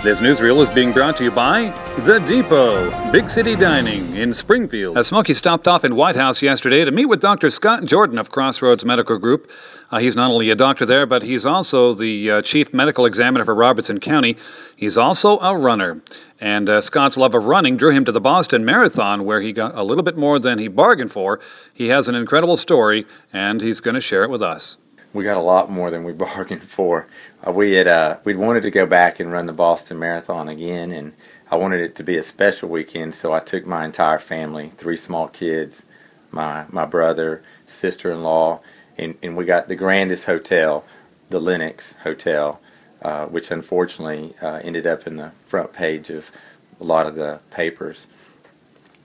This newsreel is being brought to you by The Depot, Big City Dining in Springfield. Smokey stopped off in White House yesterday to meet with Dr. Scott Jordan of Crossroads Medical Group. He's not only a doctor there, but he's also the chief medical examiner for Robertson County. He's also a runner. And Scott's love of running drew him to the Boston Marathon, where he got a little bit more than he bargained for. He has an incredible story, and he's going to share it with us. We got a lot more than we bargained for. We'd wanted to go back and run the Boston Marathon again, and I wanted it to be a special weekend, so I took my entire family, 3 small kids, my brother, sister-in-law, and we got the grandest hotel, the Lenox Hotel, which unfortunately ended up in the front page of a lot of the papers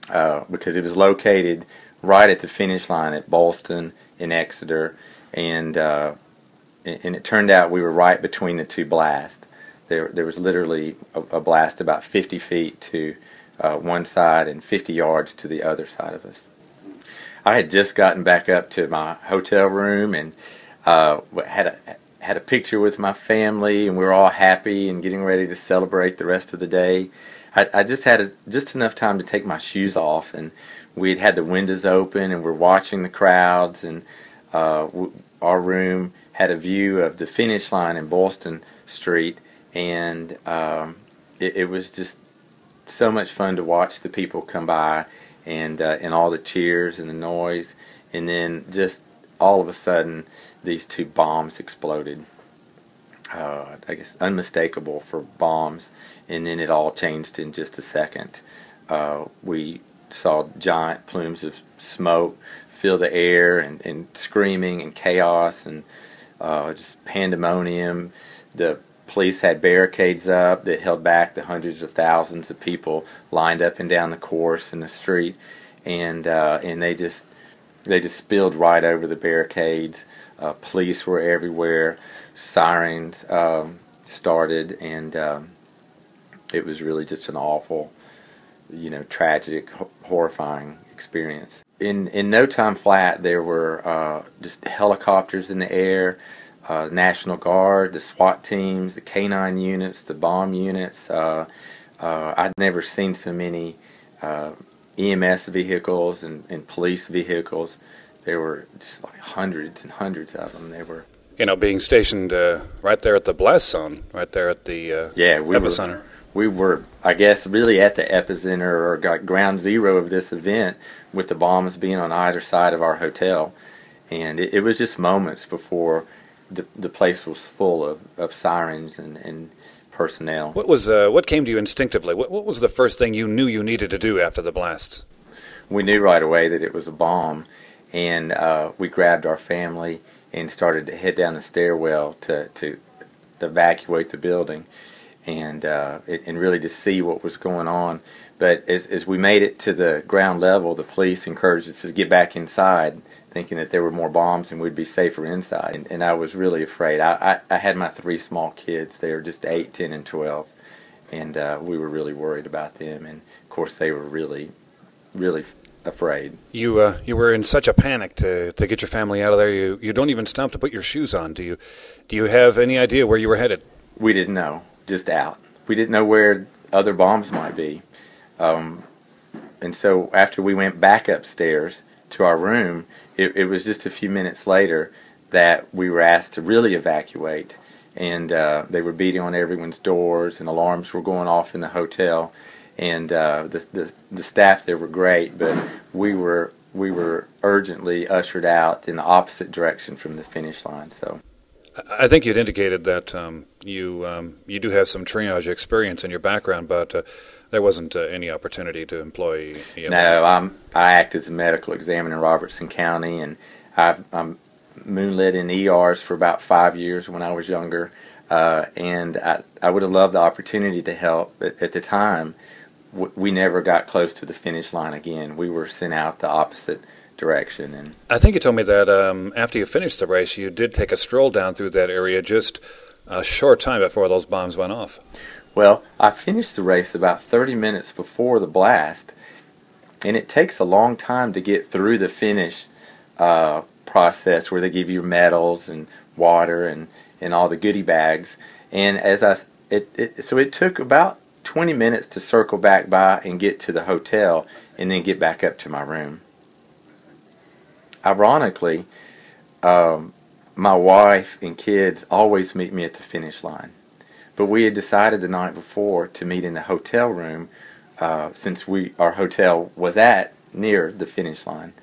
because it was located right at the finish line at Boston and Exeter. And it turned out we were right between the 2 blasts. There was literally a blast about 50 feet to one side and 50 yards to the other side of us. I had just gotten back up to my hotel room and had a picture with my family, and we were all happy and getting ready to celebrate the rest of the day. I just had just enough time to take my shoes off, and we'd had the windows open and we're watching the crowds, and our room had a view of the finish line in Boston Street, and it was just so much fun to watch the people come by and all the cheers and the noise, and then just all of a sudden these 2 bombs exploded. I guess unmistakable for bombs, and then it all changed in just a second. We saw giant plumes of smoke fill the air, and screaming and chaos and just pandemonium. The police had barricades up that held back the hundreds of thousands of people lined up and down the course in the street, and they just spilled right over the barricades. Police were everywhere. Sirens started, and it was really just an awful, tragic, horrifying experience. In no time flat, there were just helicopters in the air, National Guard, the SWAT teams, the K-9 units, the bomb units. I'd never seen so many EMS vehicles and police vehicles. There were just like hundreds and hundreds of them. They were, being stationed right there at the blast zone, right there at the epicenter. We were, I guess, really at the epicenter or ground zero of this event, with the bombs being on either side of our hotel. And it was just moments before the place was full of sirens and personnel. What came to you instinctively? What was the first thing you knew you needed to do after the blasts? We knew right away that it was a bomb, and we grabbed our family and started to head down the stairwell to evacuate the building. And really to see what was going on. But as we made it to the ground level, the police encouraged us to get back inside, thinking that there were more bombs and we'd be safer inside. And I was really afraid. I had my 3 small kids. They were just 8, 10, and 12. And we were really worried about them. And, of course, they were really, really afraid. You were in such a panic to get your family out of there. You don't even stop to put your shoes on. Do you have any idea where you were headed? We didn't know. Just out. We didn't know where other bombs might be. And so after we went back upstairs to our room, it was just a few minutes later that we were asked to really evacuate. And they were beating on everyone's doors, and alarms were going off in the hotel. And the staff there were great, but we were urgently ushered out in the opposite direction from the finish line. So I think you'd indicated that you do have some triage experience in your background, but there wasn't any opportunity to employ EMS. No, I act as a medical examiner in Robertson County, and I'm moonlit in ERs for about 5 years when I was younger, and I would have loved the opportunity to help, but at the time, we never got close to the finish line again. We were sent out the opposite direction. And I think you told me that after you finished the race, you did take a stroll down through that area just a short time before those bombs went off. Well, I finished the race about 30 minutes before the blast, and it takes a long time to get through the finish process where they give you medals and water and all the goodie bags. And as So it took about 20 minutes to circle back by and get to the hotel and then get back up to my room. Ironically, my wife and kids always meet me at the finish line. But we had decided the night before to meet in the hotel room since our hotel was near the finish line.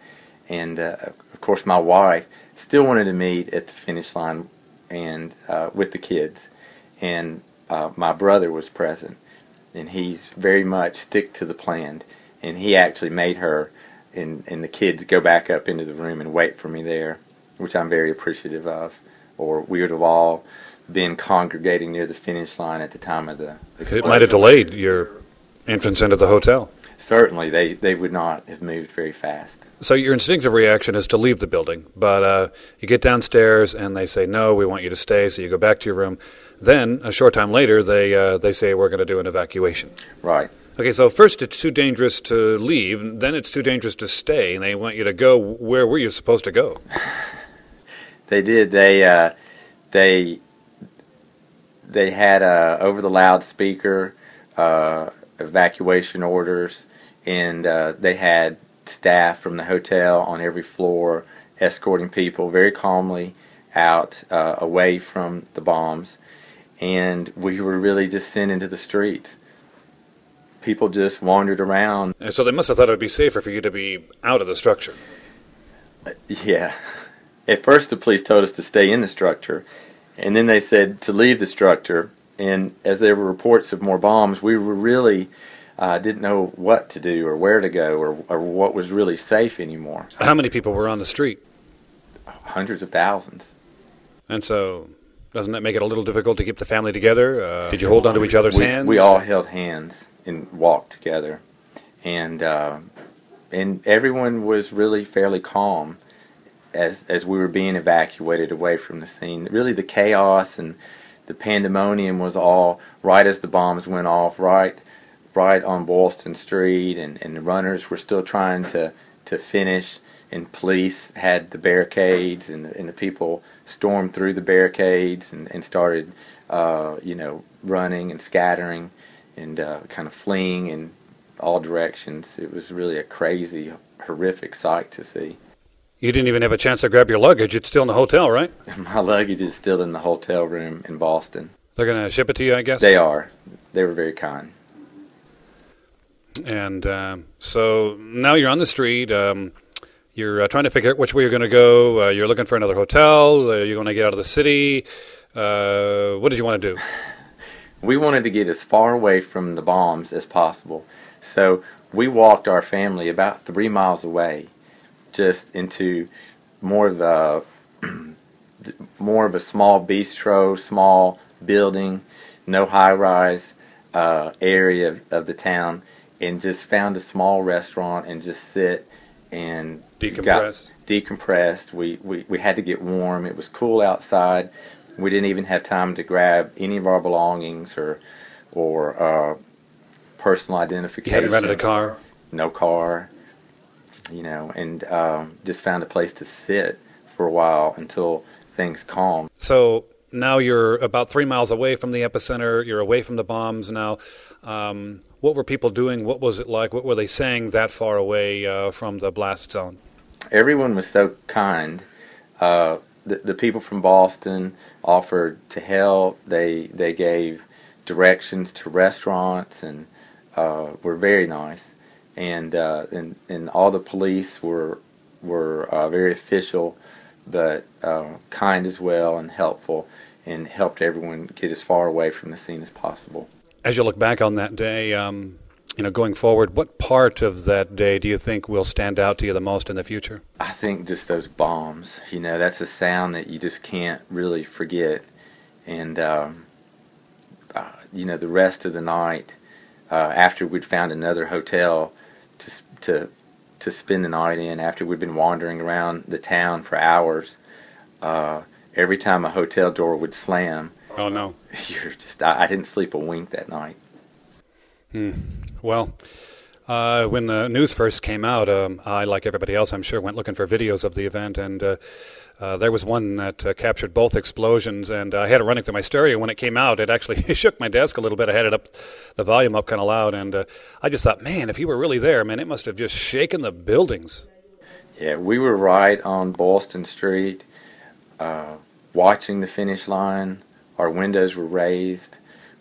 And of course my wife still wanted to meet at the finish line and with the kids. And my brother was present. And he's very much stick to the plan. And he actually made her and the kids go back up into the room and wait for me there, which I'm very appreciative of. Or we would have all been congregating near the finish line at the time of the explosion. It might have delayed your entrance into the hotel. Certainly, they would not have moved very fast. So your instinctive reaction is to leave the building, but you get downstairs and they say, no, we want you to stay, so you go back to your room. Then, a short time later, they say, we're going to do an evacuation. Right. Okay, so first it's too dangerous to leave, then it's too dangerous to stay, and they want you to go. Where were you supposed to go? They did. They had over the loudspeaker evacuation orders, and they had staff from the hotel on every floor escorting people very calmly out away from the bombs, and we were really just sent into the streets. People just wandered around. And so they must have thought it would be safer for you to be out of the structure. Yeah. At first the police told us to stay in the structure, and then they said to leave the structure. And as there were reports of more bombs, we were really didn't know what to do or where to go or what was really safe anymore. How many people were on the street? Hundreds of thousands. And so doesn't that make it a little difficult to keep the family together? Did you hold onto each other's hands? We all held hands and walked together. And everyone was really fairly calm as we were being evacuated away from the scene. Really the chaos and the pandemonium was all right as the bombs went off, right on Boylston Street, and the runners were still trying to finish, and police had the barricades, and the people stormed through the barricades and started running and scattering and kind of fleeing in all directions. It was really a crazy, horrific sight to see. You didn't even have a chance to grab your luggage. It's still in the hotel, right? My luggage is still in the hotel room in Boston. They're going to ship it to you, I guess? They are. They were very kind. And so now you're on the street. You're trying to figure out which way you're going to go. You're looking for another hotel. You're going to get out of the city. What did you want to do? We wanted to get as far away from the bombs as possible. So we walked our family about 3 miles away, just into more of a small bistro, small building, no high-rise area of the town, and just found a small restaurant and just sit and decompressed. We had to get warm. It was cool outside. We didn't even have time to grab any of our belongings or personal identification. You hadn't rented a car? No car. And just found a place to sit for a while until things calmed. So now you're about 3 miles away from the epicenter. You're away from the bombs now. What were people doing? What was it like? What were they saying that far away from the blast zone? Everyone was so kind. The people from Boston offered to help. They gave directions to restaurants and were very nice. And all the police were very official, but kind as well and helpful, and helped everyone get as far away from the scene as possible. As you look back on that day, going forward, what part of that day do you think will stand out to you the most in the future? I think just those bombs. That's a sound that you just can't really forget. And the rest of the night, after we'd found another hotel to spend the night in, after we'd been wandering around the town for hours, every time a hotel door would slam, oh no, I didn't sleep a wink that night. Well, when the news first came out, I, like everybody else, I'm sure, went looking for videos of the event, and There was one that captured both explosions, and I had it running through my stereo. When it came out, it actually shook my desk a little bit. I had it up, the volume up kind of loud, and I just thought, man, if you were really there, man, it must have just shaken the buildings. Yeah, we were right on Boylston Street, watching the finish line. Our windows were raised.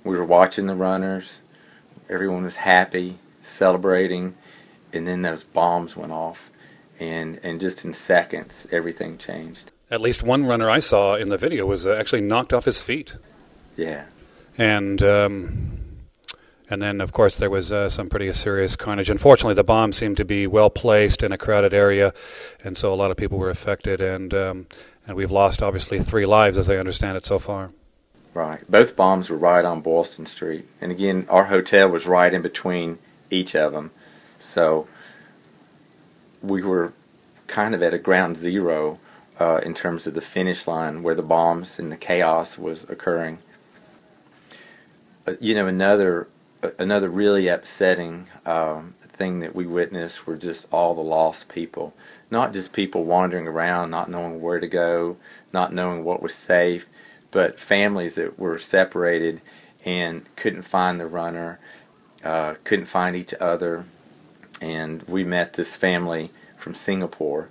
We were watching the runners. Everyone was happy, celebrating, and then those bombs went off. And just in seconds, everything changed. At least one runner I saw in the video was actually knocked off his feet. Yeah. And then, of course, there was some pretty serious carnage. Unfortunately, the bomb seemed to be well placed in a crowded area, and so a lot of people were affected. And we've lost, obviously, 3 lives, as I understand it, so far. Right. Both bombs were right on Boylston Street. And again, our hotel was right in between each of them. So we were kind of at a ground zero in terms of the finish line where the bombs and the chaos was occurring. You know, another really upsetting thing that we witnessed were just all the lost people. Not just people wandering around, not knowing where to go, not knowing what was safe, but families that were separated and couldn't find the runner, couldn't find each other. And we met this family from Singapore,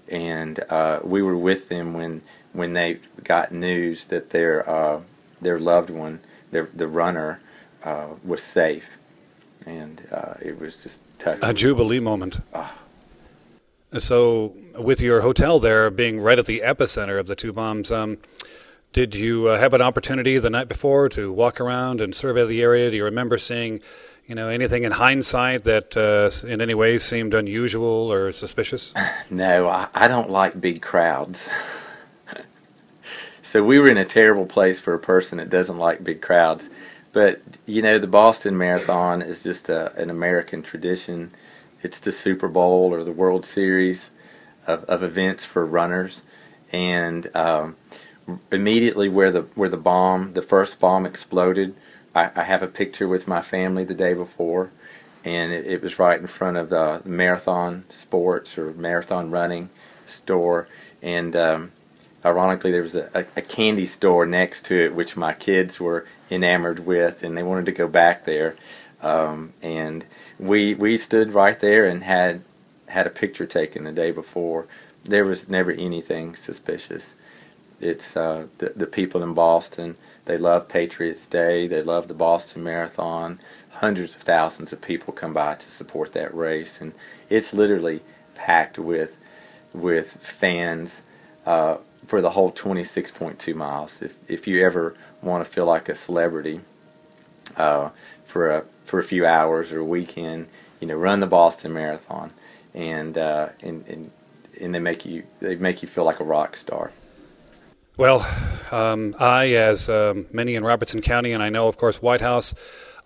and we were with them when they got news that their loved one, the runner, was safe, and it was just touching. A jubilee moment. So, with your hotel there being right at the epicenter of the 2 bombs, did you have an opportunity the night before to walk around and survey the area? Do you remember seeing, anything in hindsight that in any way seemed unusual or suspicious? No, I don't like big crowds. So we were in a terrible place for a person that doesn't like big crowds. But, the Boston Marathon is just an American tradition. It's the Super Bowl or the World Series of events for runners. And immediately where the first bomb exploded, I have a picture with my family the day before, and it was right in front of the Marathon Sports or Marathon Running store, and ironically there was a candy store next to it which my kids were enamored with, and they wanted to go back there, and we stood right there and had a picture taken the day before. There was never anything suspicious. It's the people in Boston. They love Patriots Day. They love the Boston Marathon. Hundreds of thousands of people come by to support that race, and it's literally packed with fans for the whole 26.2 miles. If you ever want to feel like a celebrity for a few hours or a weekend, run the Boston Marathon, and they make you feel like a rock star. Well, I, as many in Robertson County, and I know, of course, White House,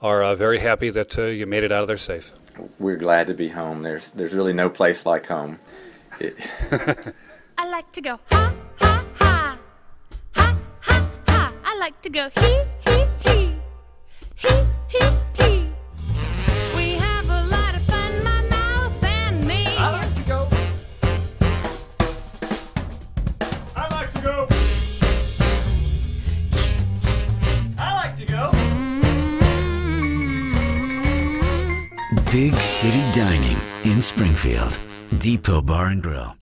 are very happy that you made it out of there safe. We're glad to be home. There's really no place like home. I like to go ha, ha, ha, ha, ha, ha. I like to go he, he, he, he, he, he. We have a lot of fun, my mouth and me. I like to go. I like to go. I like to go. Big City Dining in Springfield. Depot Bar and Grill.